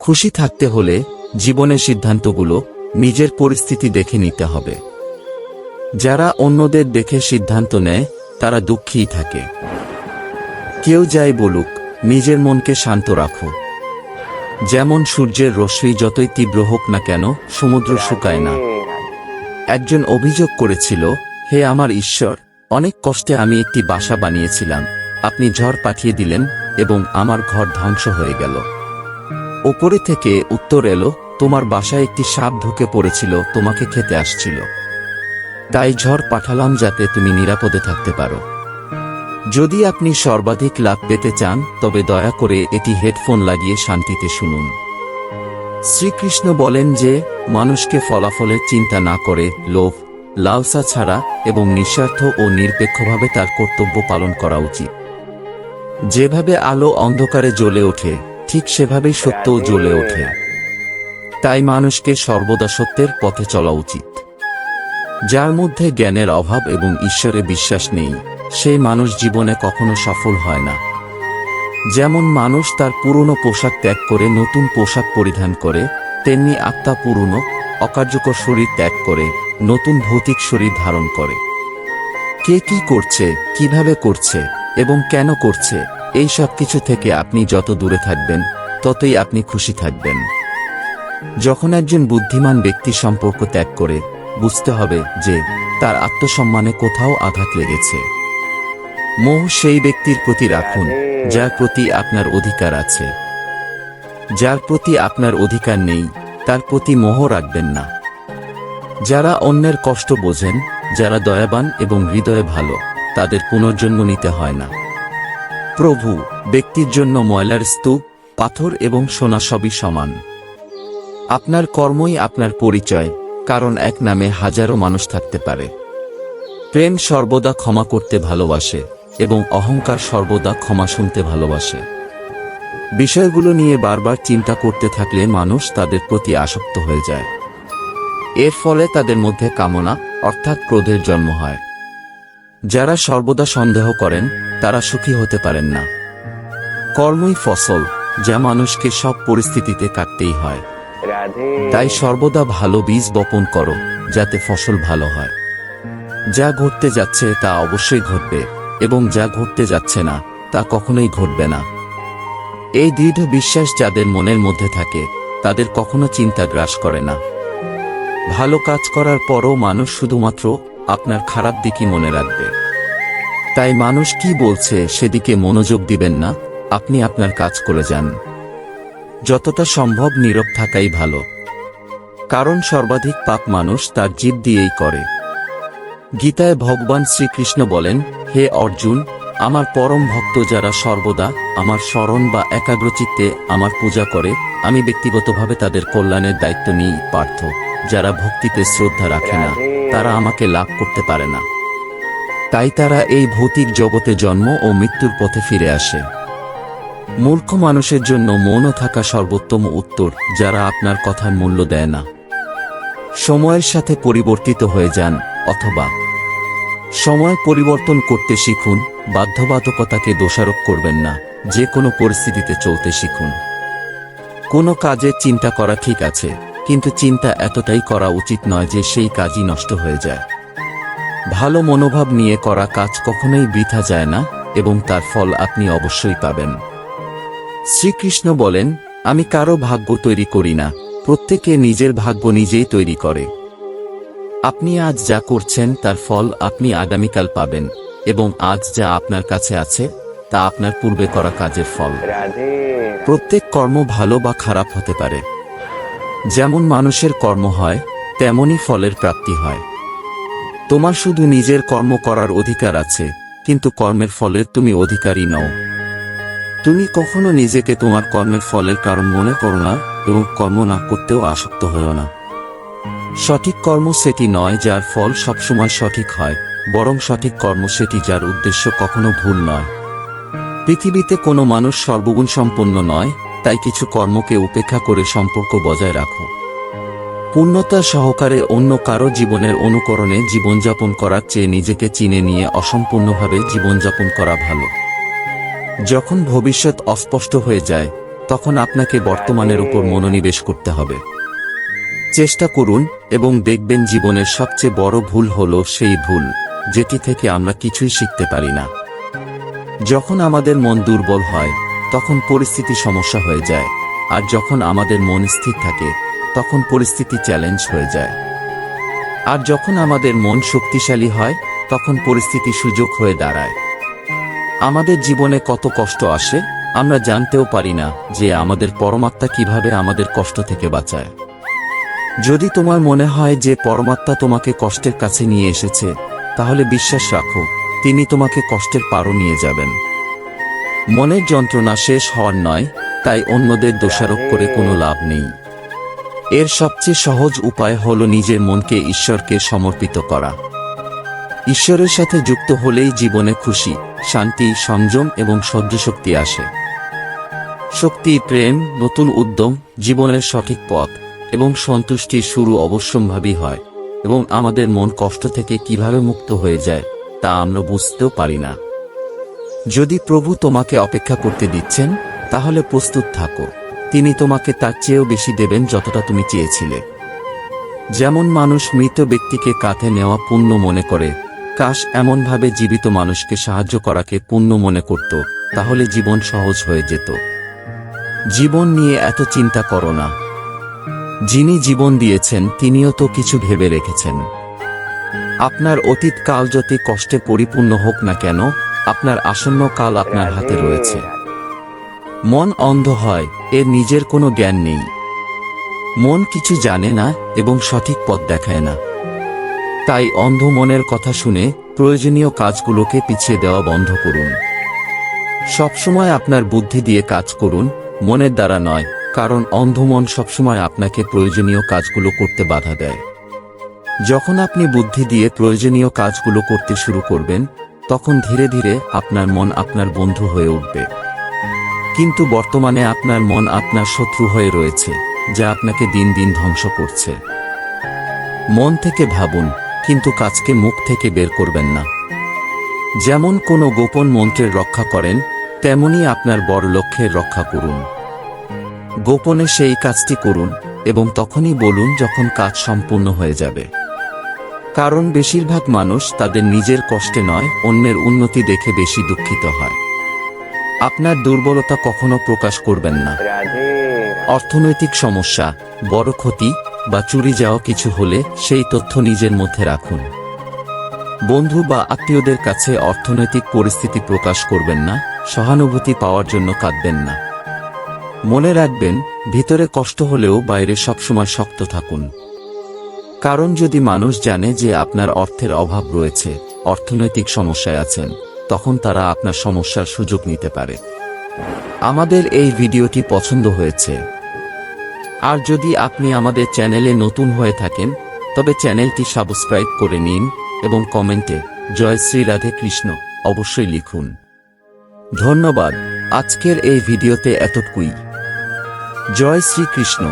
খুশি থাকতে হলে জীবনের সিদ্ধান্তগুলো নিজের পরিস্থিতি দেখে নিতে হবে। যারা অন্যদের দেখে সিদ্ধান্ত নেয় তারা দুঃখীই থাকে। কেউ যাই বলুক, নিজের মনকে শান্ত রাখো। যেমন সূর্যের রশ্মি যতই তীব্র হোক না কেন, সমুদ্র শুকায় না। একজন অভিযোগ করেছিল, হে আমার ঈশ্বর, অনেক কষ্টে আমি একটি বাসা বানিয়েছিলাম, আপনি ঝড় পাঠিয়ে দিলেন এবং আমার ঘর ধ্বংস হয়ে গেল। ওপরে থেকে উত্তর এলো, তোমার বাসায় একটি সাপ ঢুকে পড়েছিল, তোমাকে খেতে আসছিল। তাই ঝড় পাঠালাম যাতে তুমি নিরাপদে থাকতে পারো। যদি আপনি সর্বাধিক লাভ পেতে চান তবে দয়া করে এটি হেডফোন লাগিয়ে শান্তিতে শুনুন। শ্রীকৃষ্ণ বলেন যে মানুষকে ফলাফলের চিন্তা না করে লোভ, লালসা ছাড়া এবং নিঃস্বার্থ ও নিরপেক্ষভাবে তার কর্তব্য পালন করা উচিত। যেভাবে আলো অন্ধকারে জ্বলে ওঠে ঠিক সেভাবেই সত্যও জ্বলে ওঠে। তাই মানুষকে সর্বদা সত্যের পথে চলা উচিত। যার মধ্যে জ্ঞানের অভাব এবং ঈশ্বরে বিশ্বাস নেই সেই মানুষ জীবনে কখনো সফল হয় না। যেমন মানুষ তার পুরনো পোশাক ত্যাগ করে নতুন পোশাক পরিধান করে, তেমনি আত্মা পুরনো অকার্যকর শরীর ত্যাগ করে নতুন ভৌতিক শরীর ধারণ করে। কে কি করছে, কিভাবে করছে এবং কেন করছে, এই সব কিছু থেকে আপনি যত দূরে থাকবেন ততই আপনি খুশি থাকবেন। যখন একজন বুদ্ধিমান ব্যক্তি সম্পর্ক ত্যাগ করে, বুঝতে হবে যে তার আত্মসম্মানে কোথাও আঘাত লেগেছে। মোহ সেই ব্যক্তির প্রতি রাখুন যার প্রতি আপনার অধিকার আছে। যার প্রতি আপনার অধিকার নেই তার প্রতি মোহ রাখবেন না। যারা অন্যের কষ্ট বোঝেন, যারা দয়াবান এবং হৃদয়ে ভালো, তাদের পুনর্জন্ম নিতে হয় না। প্রভু, ব্যক্তির জন্য ময়লার স্তূপ, পাথর এবং সোনা সবই সমান। আপনার কর্মই আপনার পরিচয়, কারণ এক নামে হাজারো মানুষ থাকতে পারে। প্রেম সর্বদা ক্ষমা করতে ভালোবাসে এবং অহংকার সর্বদা ক্ষমা শুনতে ভালোবাসে। বিষয়গুলো নিয়ে বারবার চিন্তা করতে থাকলে মানুষ তাদের প্রতি আসক্ত হয়ে যায়। এর ফলে তাদের মধ্যে কামনা অর্থাৎ ক্রোধের জন্ম হয়। যারা সর্বদা সন্দেহ করেন তারা সুখী হতে পারেন না। কর্মই ফসল, যা মানুষকে সব পরিস্থিতিতে কাটতেই হয়। তাই সর্বদা ভালো বীজ বপন করো যাতে ফসল ভালো হয়। যা ঘটতে যাচ্ছে তা অবশ্যই ঘটবে এবং যা ঘটতে যাচ্ছে না তা কখনোই ঘটবে না। এই দৃঢ় বিশ্বাস যাদের মনের মধ্যে থাকে তাদের কখনো চিন্তা গ্রাস করে না। ভালো কাজ করার পরও মানুষ শুধুমাত্র আপনার খারাপ দিকই মনে রাখবে। তাই মানুষ কি বলছে সেদিকে মনোযোগ দিবেন না, আপনি আপনার কাজ করে যান। যতটা সম্ভব নীরব থাকাই ভালো, কারণ সর্বাধিক পাপ মানুষ তার জিভ দিয়েই করে। গীতায় ভগবান শ্রীকৃষ্ণ বলেন, হে অর্জুন, আমার পরম ভক্ত যারা সর্বদা আমার স্মরণ বা একাগ্রচিত্তে আমার পূজা করে, আমি ব্যক্তিগতভাবে তাদের কল্যাণের দায়িত্ব নিই। পার্থ, যারা ভক্তিতে শ্রদ্ধা রাখে না তারা আমাকে লাভ করতে পারে না। তাই তারা এই ভৌতিক জগতে জন্ম ও মৃত্যুর পথে ফিরে আসে। মূর্খ মানুষের জন্য মৌন থাকা সর্বোত্তম উত্তর, যারা আপনার কথার মূল্য দেয় না। সময়ের সাথে পরিবর্তিত হয়ে যান, অথবা সময় পরিবর্তন করতে শিখুন। বাধ্যবাধকতাকে দোষারোপ করবেন না, যে কোনো পরিস্থিতিতে চলতে শিখুন। কোনো কাজে চিন্তা করা ঠিক আছে, কিন্তু চিন্তা এতটাই করা উচিত নয় যে সেই কাজই নষ্ট হয়ে যায়। ভালো মনোভাব নিয়ে করা কাজ কখনোই বৃথা যায় না এবং তার ফল আপনি অবশ্যই পাবেন। শ্রীকৃষ্ণ বলেন, আমি কারো ভাগ্য তৈরি করি না, প্রত্যেকে নিজের ভাগ্য নিজেই তৈরি করে। আপনি আজ যা করছেন তার ফল আপনি আগামীকাল পাবেন, এবং আজ যা আপনার কাছে আছে তা আপনার পূর্বে করা কাজের ফল। প্রত্যেক কর্ম ভালো বা খারাপ হতে পারে। যেমন মানুষের কর্ম হয় তেমনই ফলের প্রাপ্তি হয়। তোমার শুধু নিজের কর্ম করার অধিকার আছে, কিন্তু কর্মের ফলের তুমি অধিকারী নও। তুমি কখনো নিজেকে তোমার কর্মের ফলের কারণ মনে করো না এবং কর্ম না করতেও আসক্ত হও না। সঠিক কর্ম সেটি নয় যার ফল সবসময় সঠিক হয়, বরং সঠিক কর্ম সেটি যার উদ্দেশ্য কখনো ভুল নয়। পৃথিবীতে কোনো মানুষ সর্বগুণ সম্পন্ন নয়, তাই কিছু কর্মকে উপেক্ষা করে সম্পর্ক বজায় রাখো। পূর্ণতা সহকারে অন্য কারো জীবনের অনুকরণে জীবনযাপন করার চেয়ে নিজেকে চিনে নিয়ে অসম্পূর্ণভাবে জীবনযাপন করা ভালো। যখন ভবিষ্যৎ অস্পষ্ট হয়ে যায় তখন আপনাকে বর্তমানের উপর মনোনিবেশ করতে হবে। চেষ্টা করুন এবং দেখবেন জীবনের সবচেয়ে বড় ভুল হলো সেই ভুল যেটি থেকে আমরা কিছুই শিখতে পারি না। যখন আমাদের মন দুর্বল হয় তখন পরিস্থিতি সমস্যা হয়ে যায়, আর যখন আমাদের মন স্থির থাকে তখন পরিস্থিতি চ্যালেঞ্জ হয়ে যায়। আর যখন আমাদের মন শক্তিশালী হয় তখন পরিস্থিতি সুযোগ হয়ে দাঁড়ায়। আমাদের জীবনে কত কষ্ট আসে আমরা জানতেও পারি না যে আমাদের পরমাত্মা কিভাবে আমাদের কষ্ট থেকে বাঁচায়। যদি তোমার মনে হয় যে পরমাত্মা তোমাকে কষ্টের কাছে নিয়ে এসেছে, তাহলে বিশ্বাস রাখো তিনি তোমাকে কষ্টের পারও নিয়ে যাবেন। মনের যন্ত্রণা শেষ হওয়ার নয়, তাই অন্যদের দোষারোপ করে কোনো লাভ নেই। এর সবচেয়ে সহজ উপায় হল নিজের মনকে ঈশ্বরকে সমর্পিত করা। ঈশ্বরের সাথে যুক্ত হলেই জীবনে খুশি, শান্তি, সংযম এবং সহ্যশক্তি আসে। শক্তি, প্রেম, নতুন উদ্যম, জীবনের সঠিক পথ এবং সন্তুষ্টির শুরু অবশ্যম্ভাবী হয়, এবং আমাদের মন কষ্ট থেকে কিভাবে মুক্ত হয়ে যায় তা আমরা বুঝতেও পারি না। যদি প্রভু তোমাকে অপেক্ষা করতে দিচ্ছেন, তাহলে প্রস্তুত থাকো। তিনি তোমাকে তার চেয়েও বেশি দেবেন যতটা তুমি চেয়েছিলে। যেমন মানুষ মৃত ব্যক্তিকে কাঁধে নেওয়া পুণ্য মনে করে, কাশ এমনভাবে জীবিত মানুষকে সাহায্য করাকে পুণ্য মনে করত, তাহলে জীবন সহজ হয়ে যেত। জীবন নিয়ে এত চিন্তা করো না। যিনি জীবন দিয়েছেন তিনিও তো কিছু ভেবে রেখেছেন। আপনার অতীত কাল যত কষ্টে পরিপূর্ণ হোক না কেন, আপনার আসন্ন কাল আপনার হাতে রয়েছে। মন অন্ধ হয়, এর নিজের কোনো জ্ঞান নেই। মন কিছু জানে না এবং সঠিক পথ দেখায় না। তাই অন্ধ মনের কথা শুনে প্রয়োজনীয় কাজগুলোকে পিছিয়ে দেওয়া বন্ধ করুন। সবসময় আপনার বুদ্ধি দিয়ে কাজ করুন, মনের দ্বারা নয়, কারণ অন্ধ মন সবসময় আপনাকে প্রয়োজনীয় কাজগুলো করতে বাধা দেয়। যখন আপনি বুদ্ধি দিয়ে প্রয়োজনীয় কাজগুলো করতে শুরু করবেন, তখন ধীরে ধীরে আপনার মন আপনার বন্ধু হয়ে উঠবে। কিন্তু বর্তমানে আপনার মন আপনার শত্রু হয়ে রয়েছে, যা আপনাকে দিন দিন ধ্বংস করছে। মন থেকে ভাবুন, কিন্তু কাজকে মুখ থেকে বের করবেন না। যেমন কোনো গোপন মন্ত্রের রক্ষা করেন, তেমনি আপনার বড় লক্ষ্যের রক্ষা করুন। গোপনে সেই কাজটি করুন এবং তখনই বলুন যখন কাজ সম্পূর্ণ হয়ে যাবে। কারণ বেশিরভাগ মানুষ তাদের নিজের কষ্টে নয়, অন্যের উন্নতি দেখে বেশি দুঃখিত হয়। আপনার দুর্বলতা কখনো প্রকাশ করবেন না। অর্থনৈতিক সমস্যা, বড় ক্ষতি বা চুরি যাওয়া কিছু হলে সেই তথ্য নিজের মধ্যে রাখুন। বন্ধু বা আত্মীয়দের কাছে অর্থনৈতিক পরিস্থিতি প্রকাশ করবেন না, সহানুভূতি পাওয়ার জন্য কাঁদবেন না। মনে রাখবেন, ভিতরে কষ্ট হলেও বাইরে সবসময় শক্ত থাকুন। কারণ যদি মানুষ জানে যে আপনার অর্থের অভাব রয়েছে, অর্থনৈতিক সমস্যায় আছেন, তখন তারা আপনার সমস্যার সুযোগ নিতে পারে। আমাদের এই ভিডিওটি পছন্দ হয়েছে, আর যদি আপনি আমাদের চ্যানেলে নতুন হয়ে থাকেন, তবে চ্যানেলটি সাবস্ক্রাইব করে নিন এবং কমেন্টে জয় শ্রী রাধে কৃষ্ণ অবশ্যই লিখুন। ধন্যবাদ। আজকের এই ভিডিওতে এতটুকুই। জয় শ্রী কৃষ্ণ।